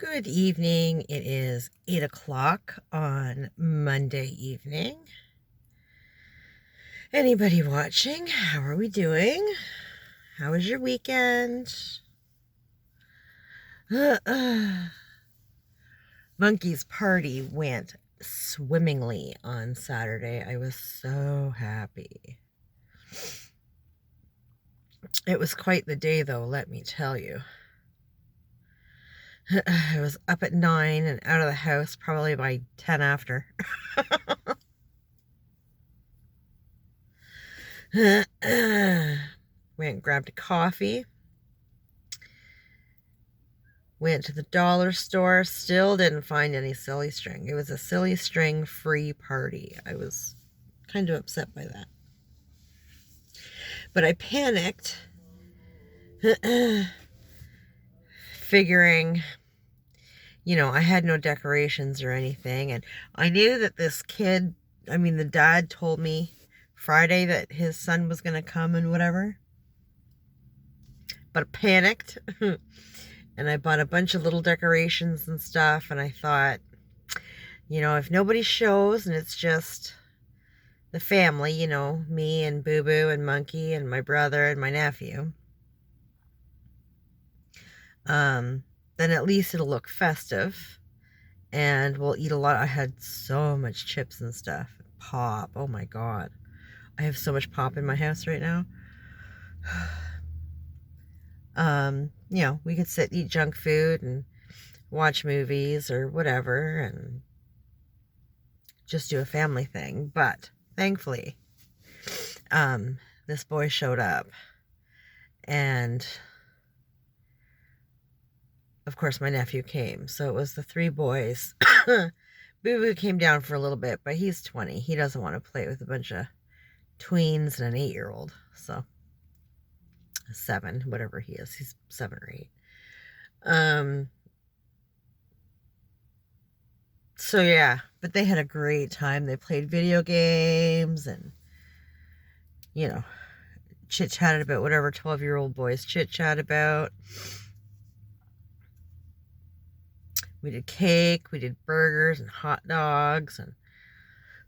Good evening. It is 8 o'clock on Monday evening. Anybody watching? How are we doing? How was your weekend? Monkey's party went swimmingly on Saturday. I was so happy. It was quite the day, though, let me tell you. I was up at 9 and out of the house probably by 10 after. Went and grabbed a coffee. Went to the dollar store. Still didn't find any silly string. It was a silly string free party. I was kind of upset by that. But I panicked. Figuring, I had no decorations or anything. And I knew that this kid, the dad told me Friday that his son was going to come and whatever. But I panicked. And I bought a bunch of little decorations and stuff. And I thought, if nobody shows and it's just the family, me and Boo Boo and Monkey and my brother and my nephew, then at least it'll look festive. And we'll eat a lot. I had so much chips and stuff. Pop. Oh my God. I have so much pop in my house right now. We could sit, eat junk food and watch movies or whatever and just do a family thing. But thankfully, this boy showed up, and of course my nephew came. So it was the three boys. Boo Boo came down for a little bit, but he's 20. He doesn't want to play with a bunch of tweens and an 8-year-old. So 7, whatever he is. He's 7 or 8. So yeah, but they had a great time. They played video games and, chit-chatted about whatever 12-year-old boys chit-chat about. We did cake, we did burgers and hot dogs, and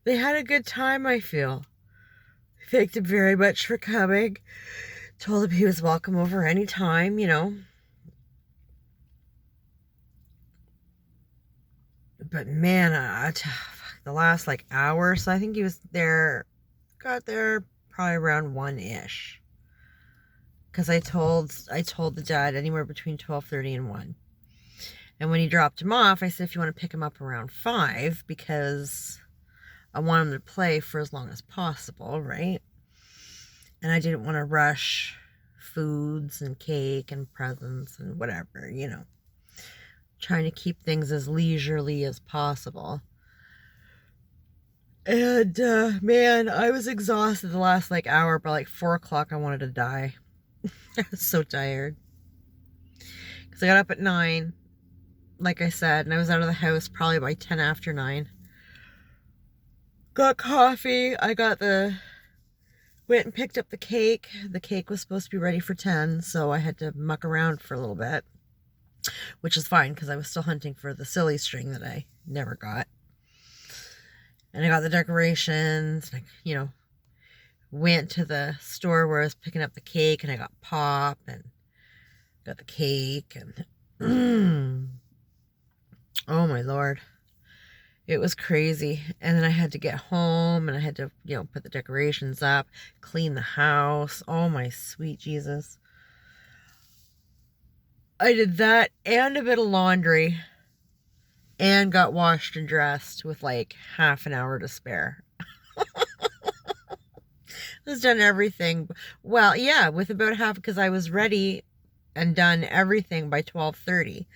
they had a good time, I feel. Thanked him very much for coming. Told him he was welcome over anytime, But man, the last hour, so I think he was there, got there probably around 1-ish. Because I told the dad anywhere between 12:30 and 1. And when he dropped him off, I said, if you want to pick him up around 5, because I want him to play for as long as possible, right? And I didn't want to rush foods and cake and presents and whatever, Trying to keep things as leisurely as possible. And, man, I was exhausted the last, hour. By, 4 o'clock, I wanted to die. I was so tired. Because I got up at 9, like I said, and I was out of the house probably by 10 after 9. Got coffee. Went and picked up the cake. The cake was supposed to be ready for 10, so I had to muck around for a little bit. Which is fine, because I was still hunting for the silly string that I never got. And I got the decorations. And went to the store where I was picking up the cake, and I got pop and got the cake. And oh my Lord. It was crazy. And then I had to get home, and I had to, put the decorations up, clean the house. Oh my sweet Jesus. I did that and a bit of laundry and got washed and dressed with half an hour to spare. I was done everything. Well, yeah, with about half, because I was ready and done everything by 12:30.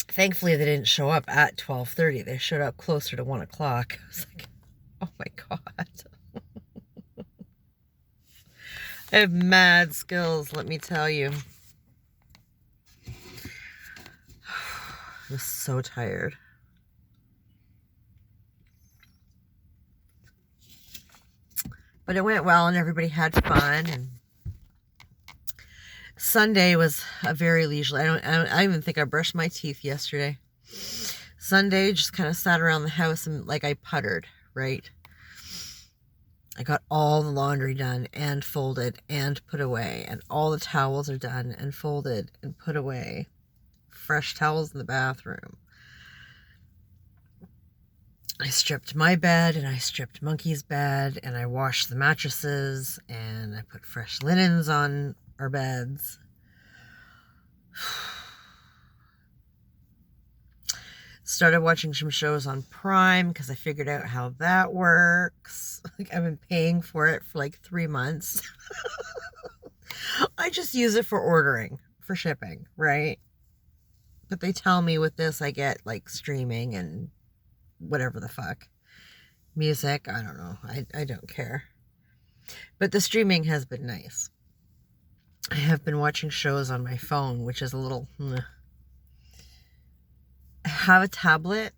Thankfully, they didn't show up at 12:30. They showed up closer to 1 o'clock. I was like, oh my God. I have mad skills, let me tell you. I was so tired. But it went well, and everybody had fun. And Sunday was a very leisurely. I even think I brushed my teeth yesterday. Sunday, just kind of sat around the house and like I puttered, right? I got all the laundry done and folded and put away, and all the towels are done and folded and put away. Fresh towels in the bathroom. I stripped my bed and I stripped Monkey's bed and I washed the mattresses and I put fresh linens on our beds. Started watching some shows on Prime because I figured out how that works. Like, I've been paying for it for like 3 months. I just use it for ordering, for shipping, right? But they tell me with this I get like streaming and whatever the fuck. Music, I don't know. I don't care. But the streaming has been nice. I have been watching shows on my phone, which is a little... I have a tablet.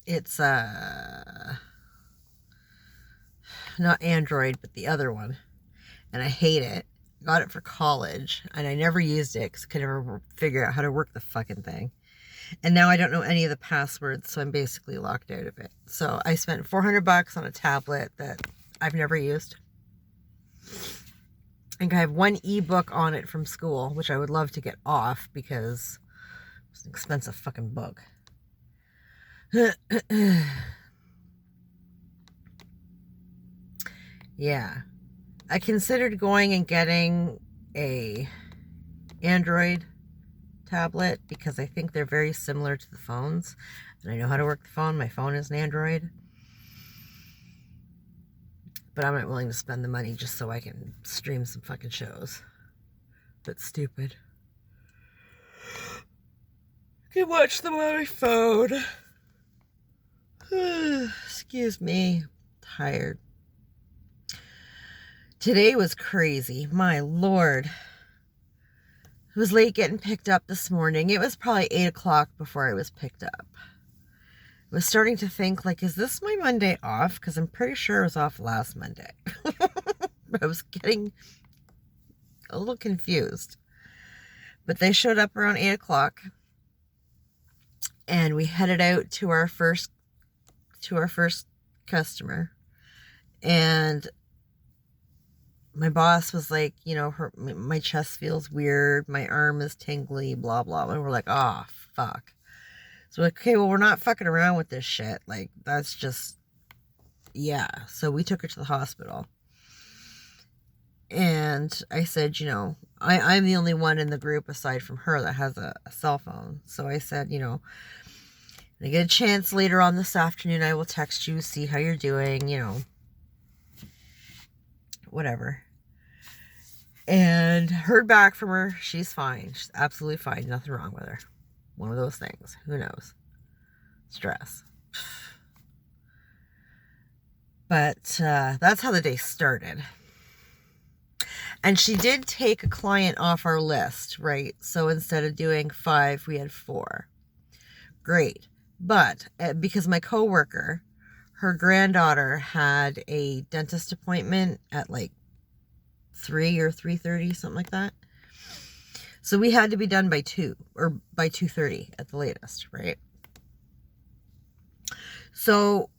It's not Android, but the other one. And I hate it. Got it for college, and I never used it because I could never figure out how to work the fucking thing. And now I don't know any of the passwords, so I'm basically locked out of it. So I spent $400 on a tablet that I've never used. I think I have one ebook on it from school, which I would love to get off because it's an expensive fucking book. Yeah. I considered going and getting a Android tablet because I think they're very similar to the phones. And I know how to work the phone. My phone is an Android. But I'm not willing to spend the money just so I can stream some fucking shows. That's stupid. I can watch them on my phone. Excuse me. Tired. Today was crazy. My Lord. It was late getting picked up this morning. It was probably 8 o'clock before I was picked up. I was starting to think, like, is this my Monday off? Because I'm pretty sure it was off last Monday. I was getting a little confused. But they showed up around 8 o'clock. And we headed out to our first customer. And my boss was like, you know, my chest feels weird. My arm is tingly, blah, blah. And we're like, oh, fuck. So, okay, well, we're not fucking around with this shit. Like, that's just, yeah. So we took her to the hospital. And I said, you know, I'm the only one in the group aside from her that has a cell phone. So I said, you know, when I get a chance later on this afternoon, I will text you, see how you're doing, you know, whatever. And heard back from her. She's fine. She's absolutely fine. Nothing wrong with her. One of those things. Who knows? Stress. But that's how the day started. And she did take a client off our list, right? So instead of doing 5, we had 4. Great. But because my coworker, her granddaughter had a dentist appointment at like 3 or 3:30, something like that. So we had to be done by 2 or by 2:30 at the latest, right? So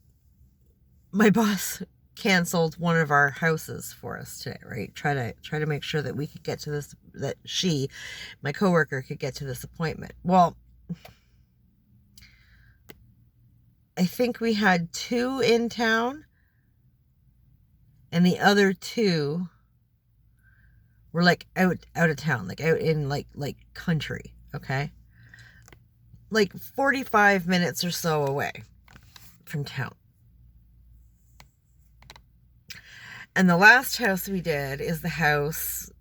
my boss canceled one of our houses for us today, right? Try to make sure that we could get to this, that my coworker, could get to this appointment. Well, I think we had 2 in town, and the other 2 were like out of town, like out in like country, okay? Like 45 minutes or so away from town. And the last house we did is the house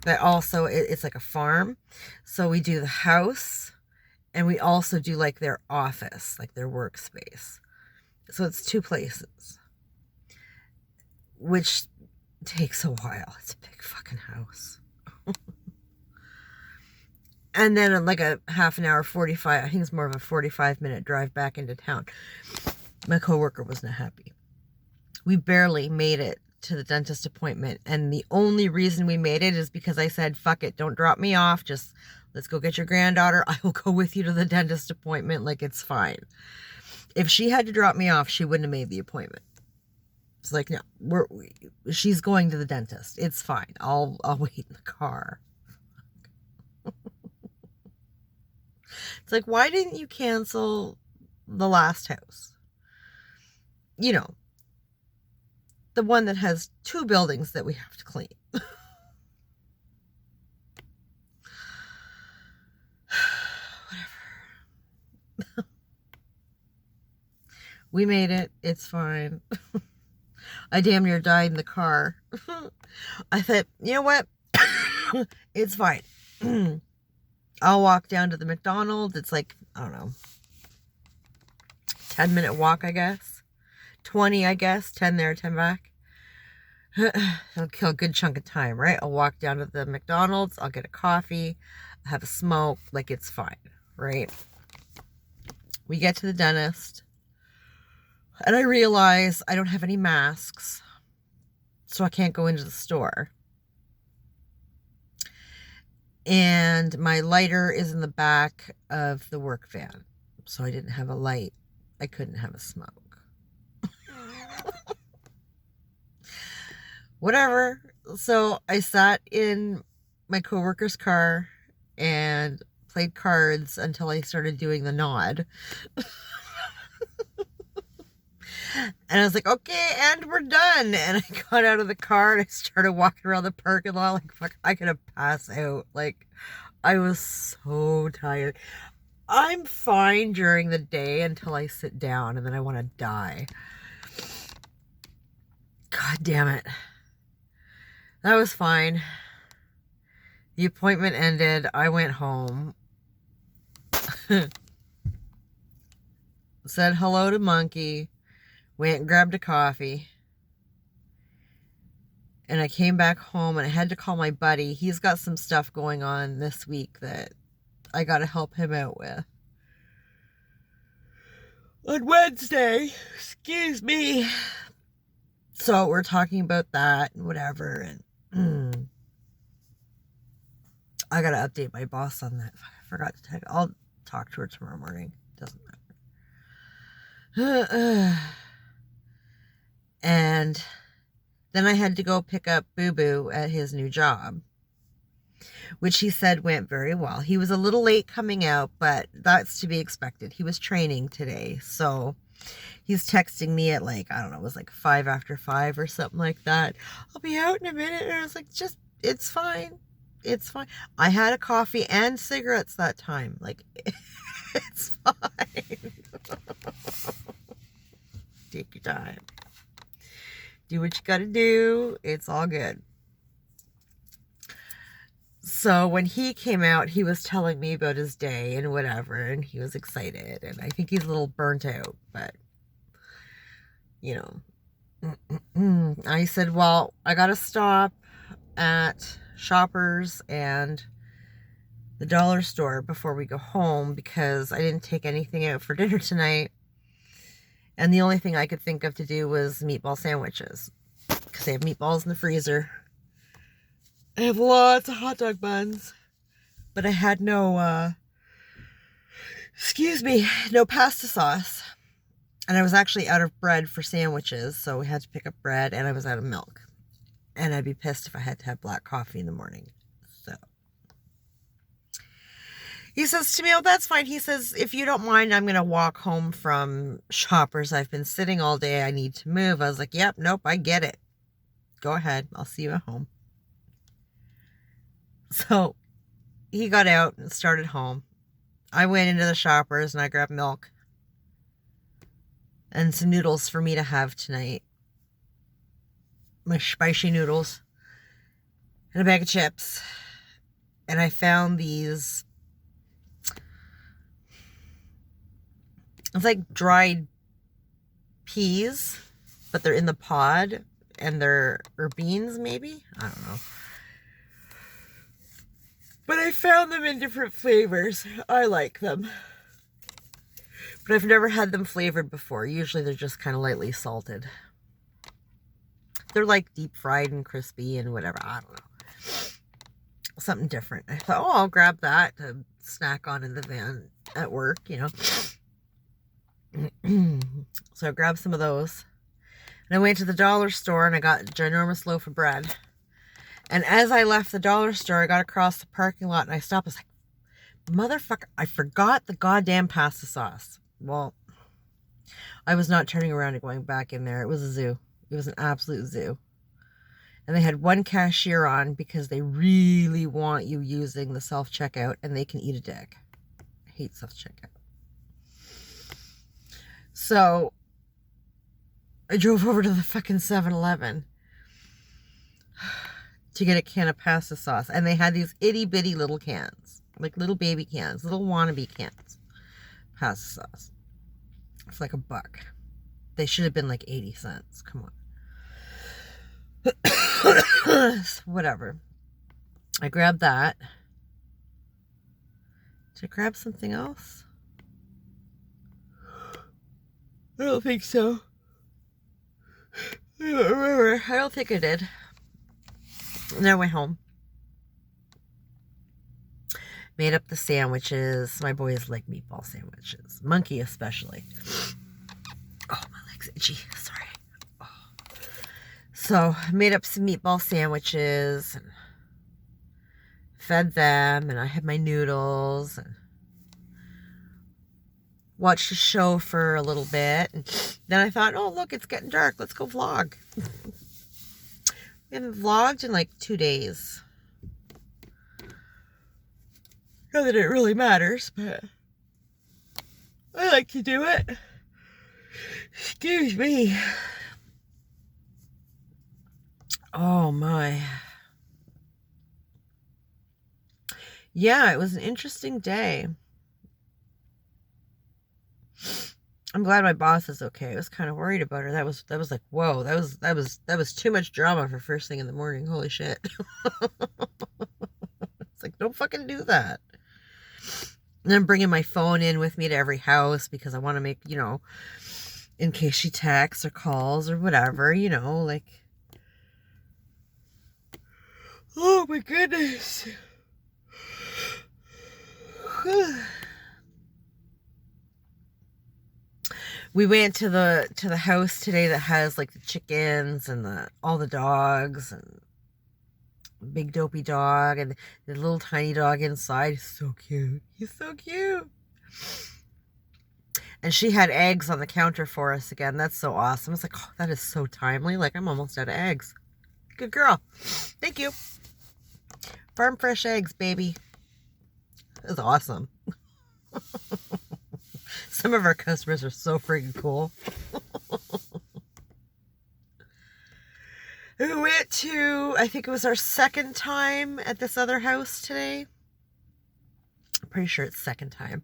that also, it's like a farm. So we do the house, and we also do like their office, like their workspace. So it's 2 places, which takes a while. It's a big fucking house. And then like a half an hour, 45, I think it's more of a 45-minute drive back into town. My coworker was not happy. We barely made it to the dentist appointment. And the only reason we made it is because I said, fuck it, don't drop me off. Just let's go get your granddaughter. I will go with you to the dentist appointment. Like, it's fine. If she had to drop me off, she wouldn't have made the appointment. It's like, no, she's going to the dentist. It's fine. I'll wait in the car. It's like, why didn't you cancel the last house? You know, the one that has 2 buildings that we have to clean. Whatever. We made it. It's fine. I damn near died in the car. I thought, you know what? It's fine. I'll walk down to the McDonald's. It's like, I don't know, 10-minute walk, I guess. 20, I guess. 10 there, 10 back. It'll kill a good chunk of time, right? I'll walk down to the McDonald's. I'll get a coffee. Have a smoke. Like, it's fine, right? We get to the dentist. And I realize I don't have any masks. So I can't go into the store. And my lighter is in the back of the work van. So I didn't have a light. I couldn't have a smoke. Whatever. So I sat in my coworker's car and played cards until I started doing the nod. And I was like, okay, and we're done. And I got out of the car and I started walking around the parking lot like, fuck, I could have passed out. Like, I was so tired. I'm fine during the day until I sit down and then I want to die. God damn it. That was fine. The appointment ended. I went home. Said hello to Monkey. Went and grabbed a coffee. And I came back home and I had to call my buddy. He's got some stuff going on this week that I got to help him out with. On Wednesday. Excuse me. So we're talking about that and whatever. And I got to update my boss on that. I forgot to text. I'll talk to her tomorrow morning. Doesn't matter. And then I had to go pick up Boo Boo at his new job, which he said went very well. He was a little late coming out, but that's to be expected. He was training today. So he's texting me at like, I don't know, it was like 5 after 5 or something like that. I'll be out in a minute. And I was like, it's fine. It's fine. I had a coffee and cigarettes that time. Like, it's fine. Take your time. Do what you gotta do. It's all good. So when he came out, he was telling me about his day and whatever, and he was excited. And I think he's a little burnt out, but, you know. I said, well, I gotta stop at Shoppers and the dollar store before we go home because I didn't take anything out for dinner tonight. And the only thing I could think of to do was meatball sandwiches. Because they have meatballs in the freezer. I have lots of hot dog buns. But I had no, no pasta sauce. And I was actually out of bread for sandwiches. So we had to pick up bread and I was out of milk. And I'd be pissed if I had to have black coffee in the morning. So he says to me, oh, that's fine. He says, if you don't mind, I'm going to walk home from Shoppers. I've been sitting all day. I need to move. I was like, yep, nope, I get it. Go ahead. I'll see you at home. So he got out and started home. I went into the Shoppers and I grabbed milk and some noodles for me to have tonight. My spicy noodles and a bag of chips. And I found these. It's like dried peas, but they're in the pod, and or beans maybe? I don't know. But I found them in different flavors. I like them. But I've never had them flavored before. Usually they're just kind of lightly salted. They're like deep fried and crispy and whatever. I don't know. Something different. I thought, oh, I'll grab that to snack on in the van at work, you know. So I grabbed some of those. And I went to the dollar store and I got a ginormous loaf of bread. And as I left the dollar store, I got across the parking lot and I stopped. I was like, motherfucker, I forgot the goddamn pasta sauce. Well, I was not turning around and going back in there. It was a zoo. It was an absolute zoo. And they had one cashier on because they really want you using the self-checkout and they can eat a dick. I hate self-checkout. So I drove over to the fucking 7-Eleven to get a can of pasta sauce. And they had these itty bitty little cans, like little baby cans, little wannabe cans. Pasta sauce. It's like $1. They should have been like 80 cents. Come on. Whatever. I grabbed that. Did I grab something else? I don't think so. I don't remember. I don't think I did. And I went home. Made up the sandwiches. My boys like meatball sandwiches. Monkey especially. Oh, my leg's itchy. Sorry. Oh. So I made up some meatball sandwiches and fed them, and I had my noodles and watched a show for a little bit. And then I thought, oh, look, it's getting dark. Let's go vlog. We haven't vlogged in like 2 days. Not that it really matters, but I like to do it. Excuse me. Oh my. Yeah, it was an interesting day. I'm glad my boss is okay. I was kind of worried about her. That was like, whoa, that was too much drama for first thing in the morning. Holy shit. It's like, don't fucking do that. And I'm bringing my phone in with me to every house because I want to make, you know, in case she texts or calls or whatever, you know, like. Oh my goodness. We went to the house today that has like the chickens and all the dogs and big dopey dog and the little tiny dog inside. He's so cute. He's so cute. And she had eggs on the counter for us again. That's so awesome. I was like, oh, that is so timely. Like, I'm almost out of eggs. Good girl. Thank you. Farm fresh eggs, baby. That's awesome. Some of our customers are so freaking cool. We went to, I think it was our second time at this other house today. I'm pretty sure it's second time.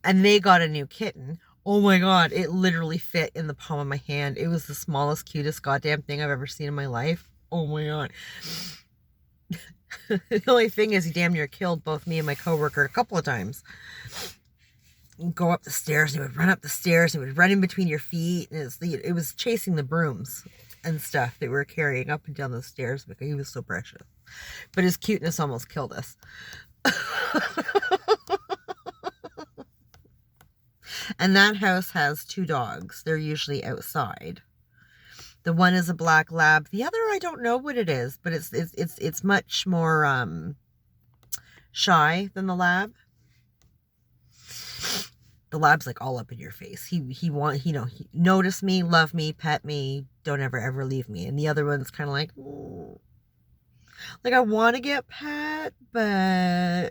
And they got a new kitten. Oh my God, it literally fit in the palm of my hand. It was the smallest, cutest goddamn thing I've ever seen in my life. Oh my God. The only thing is he damn near killed both me and my coworker a couple of times. He'd go up the stairs, and he would run up the stairs, and he would run in between your feet, and it was chasing the brooms and stuff that we were carrying up and down the stairs because he was so precious. But his cuteness almost killed us. And that house has 2 dogs. They're usually outside. The one is a black lab. The other, I don't know what it is, but it's much more shy than the lab. The lab's like all up in your face. He notice me, love me, pet me, don't ever leave me. And the other one's kind of like, ooh. Like, I want to get pet, but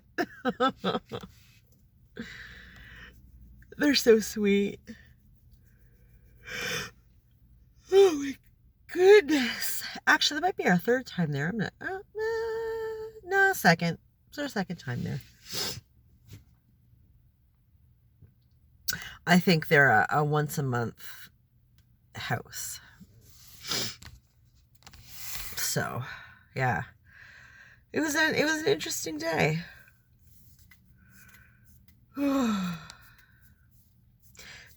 they're so sweet. Oh my goodness. Actually, that might be our 3rd time there. I'm not, no, second. It's our 2nd time there. I think they're a once a month house. So, yeah. It was an interesting day.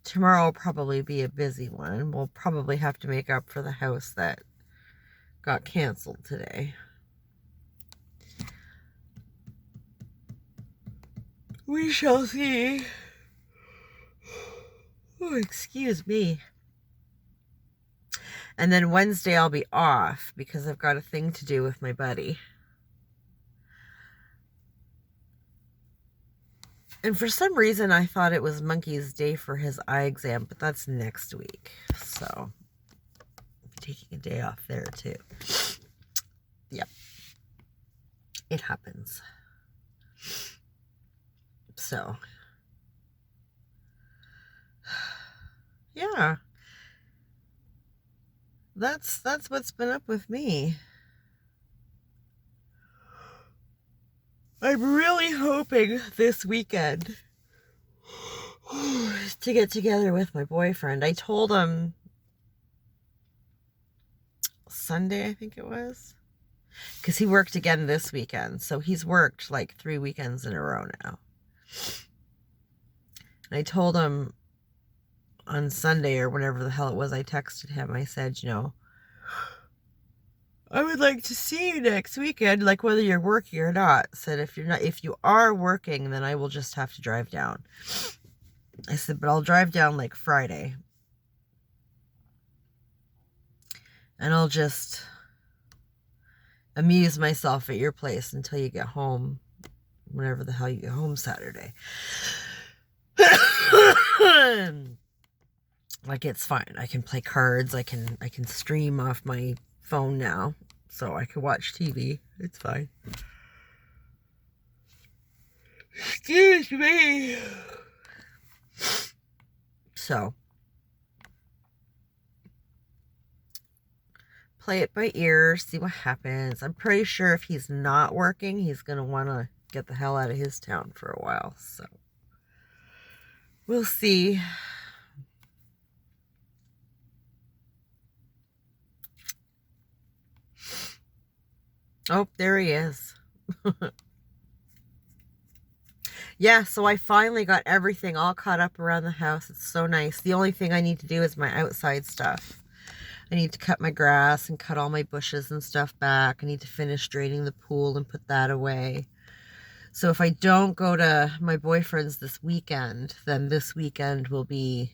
Tomorrow will probably be a busy one. We'll probably have to make up for the house that got canceled today. We shall see. Oh, excuse me. And then Wednesday I'll be off because I've got a thing to do with my buddy. And for some reason I thought it was Monkey's day for his eye exam, but that's next week. So I'm taking a day off there too. Yep. It happens. So yeah. That's what's been up with me. I'm really hoping this weekend to get together with my boyfriend. I told him Sunday, I think it was, because he worked again this weekend. So he's worked like 3 weekends in a row now. And I told him on Sunday or whenever the hell it was, I texted him. I said, you know, I would like to see you next weekend, like whether you're working or not. I said, if you are working, then I will just have to drive down. I said, but I'll drive down like Friday. And I'll just amuse myself at your place until you get home, whenever the hell you get home Saturday. Like, it's fine. I can play cards. I can stream off my phone now, so I can watch TV. It's fine. Excuse me. So play it by ear, see what happens. I'm pretty sure if he's not working, he's gonna want to get the hell out of his town for a while, so we'll see. Oh, there he is. Yeah, so I finally got everything all caught up around the house. It's so nice. The only thing I need to do is my outside stuff. I need to cut my grass and cut all my bushes and stuff back. I need to finish draining the pool and put that away. So if I don't go to my boyfriend's this weekend, then this weekend will be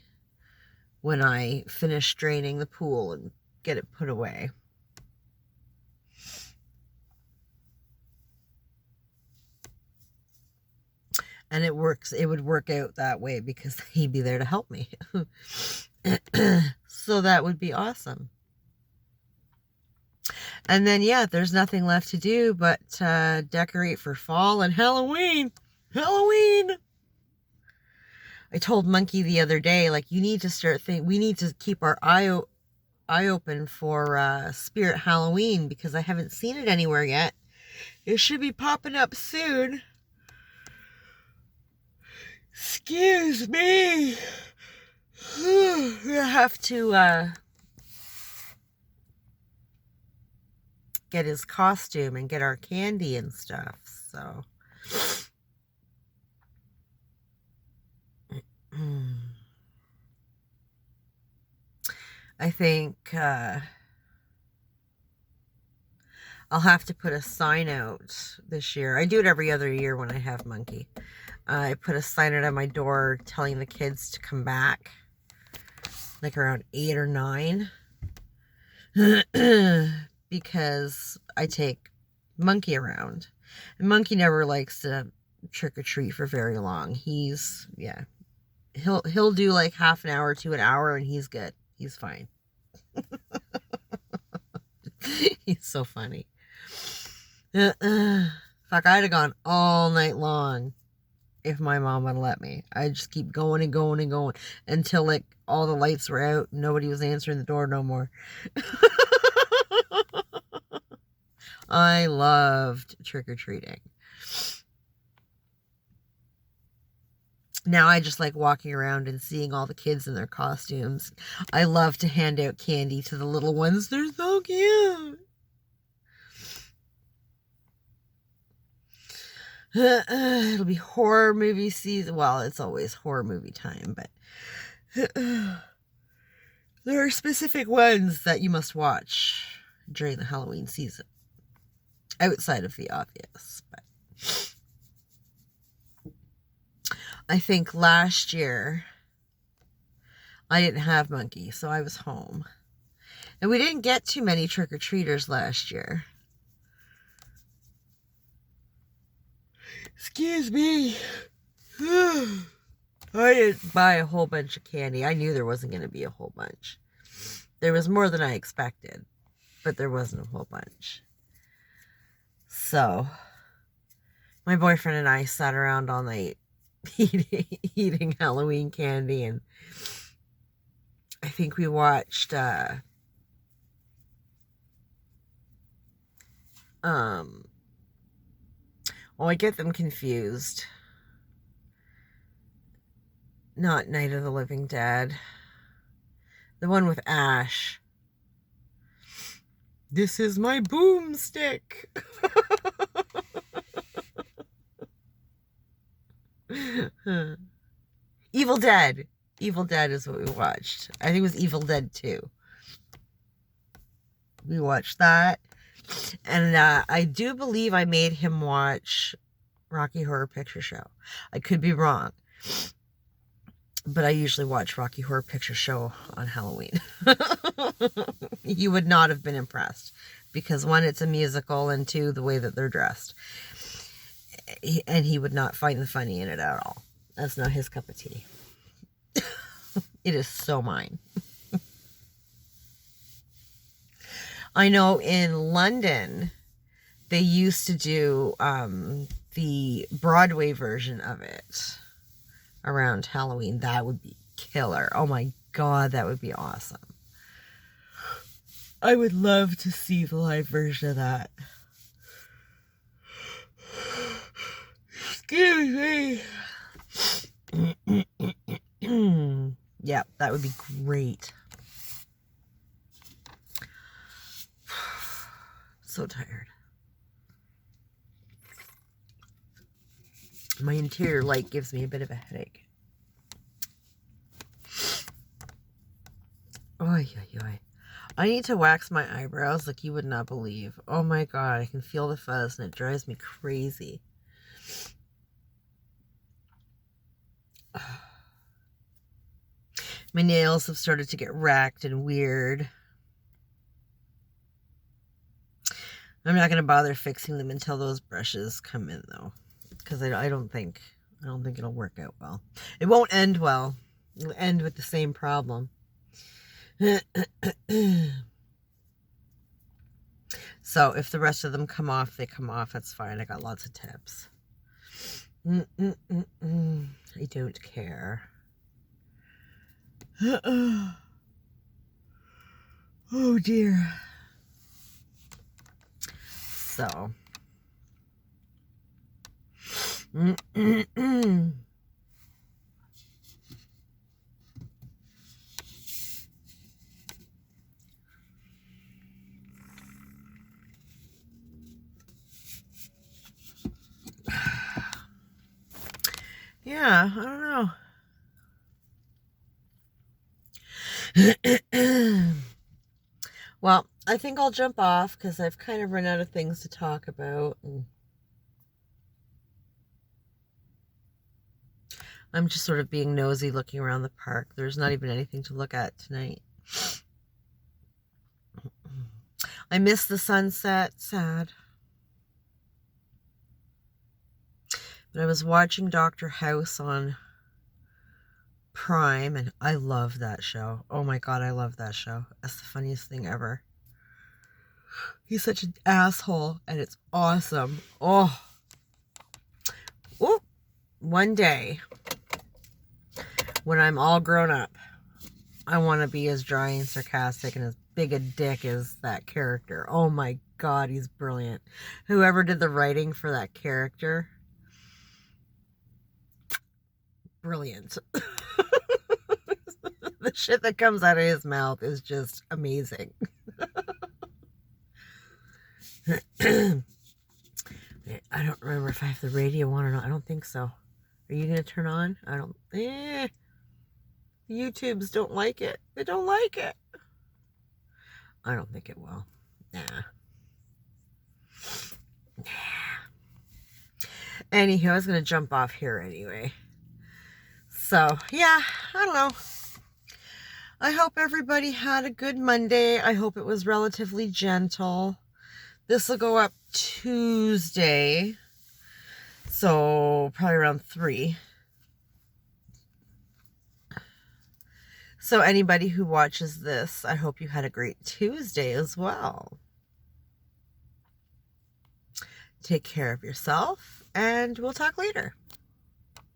when I finish draining the pool and get it put away. And it would work out that way because he'd be there to help me. So that would be awesome. And then, yeah, there's nothing left to do but decorate for fall and Halloween. Halloween! I told Monkey the other day, like, you need to start thinking, we need to keep our eye open for Spirit Halloween because I haven't seen it anywhere yet. It should be popping up soon. Excuse me. I have to get his costume and get our candy and stuff, so I think I'll have to put a sign out this year. I do it every other year when I have Monkey. I put a sign out on my door telling the kids to come back, like around 8 or 9, because I take Monkey around. And Monkey never likes to trick-or-treat for very long. Yeah, he'll do like half an hour to an hour and he's good. He's fine. He's so funny. Fuck, I'd have gone all night long if my mom would let me. I'd just keep going and going and going until like all the lights were out and nobody was answering the door no more. I loved trick-or-treating. Now I just like walking around and seeing all the kids in their costumes. I love to hand out candy to the little ones. They're so cute. It'll be horror movie season. Well, it's always horror movie time, but there are specific ones that you must watch during the Halloween season. Outside of the obvious. But I think last year I didn't have Monkey, so I was home. And we didn't get too many trick-or-treaters last year. Excuse me. I didn't buy a whole bunch of candy. I knew there wasn't going to be a whole bunch. There was more than I expected, but there wasn't a whole bunch. So, my boyfriend and I sat around all night eating Halloween candy, and I think we watched I get them confused. Not Night of the Living Dead. The one with Ash. This is my boomstick. Evil Dead. Evil Dead is what we watched. I think it was Evil Dead 2. We watched that. And I do believe I made him watch Rocky Horror Picture Show. I could be wrong. But I usually watch Rocky Horror Picture Show on Halloween. You would not have been impressed. Because one, it's a musical, and two, the way that they're dressed. And he would not find the funny in it at all. That's not his cup of tea. It is so mine. I know in London, they used to do the Broadway version of it around Halloween. That would be killer. Oh my God, that would be awesome. I would love to see the live version of that. Excuse me. Yeah, that would be great. So tired. My interior light gives me a bit of a headache. Oy, oy, oy. I need to wax my eyebrows like you would not believe. Oh my God, I can feel the fuzz and it drives me crazy. My nails have started to get racked and weird. I'm not going to bother fixing them until those brushes come in, though, because I don't think it'll work out well. It won't end well. It'll end with the same problem. So if the rest of them come off, they come off. That's fine. I got lots of tips. I don't care. Oh dear. So. Yeah, I don't know. Well, I think I'll jump off because I've kind of run out of things to talk about. And I'm just sort of being nosy looking around the park. There's not even anything to look at tonight. I miss the sunset. Sad. But I was watching Dr. House on Prime, and I love that show. Oh my God, I love that show. That's the funniest thing ever. He's such an asshole, and it's awesome. Oh. One day, when I'm all grown up, I want to be as dry and sarcastic and as big a dick as that character. Oh my God, he's brilliant. Whoever did the writing for that character, brilliant. The shit that comes out of his mouth is just amazing. I don't remember if I have the radio on or not. I don't think so. Are you going to turn on? I don't. The YouTubes don't like it. They don't like it. I don't think it will. Nah. Anywho, I was going to jump off here anyway. So, yeah, I don't know. I hope everybody had a good Monday. I hope it was relatively gentle. This will go up Tuesday. So, probably around 3. So, anybody who watches this, I hope you had a great Tuesday as well. Take care of yourself, and we'll talk later.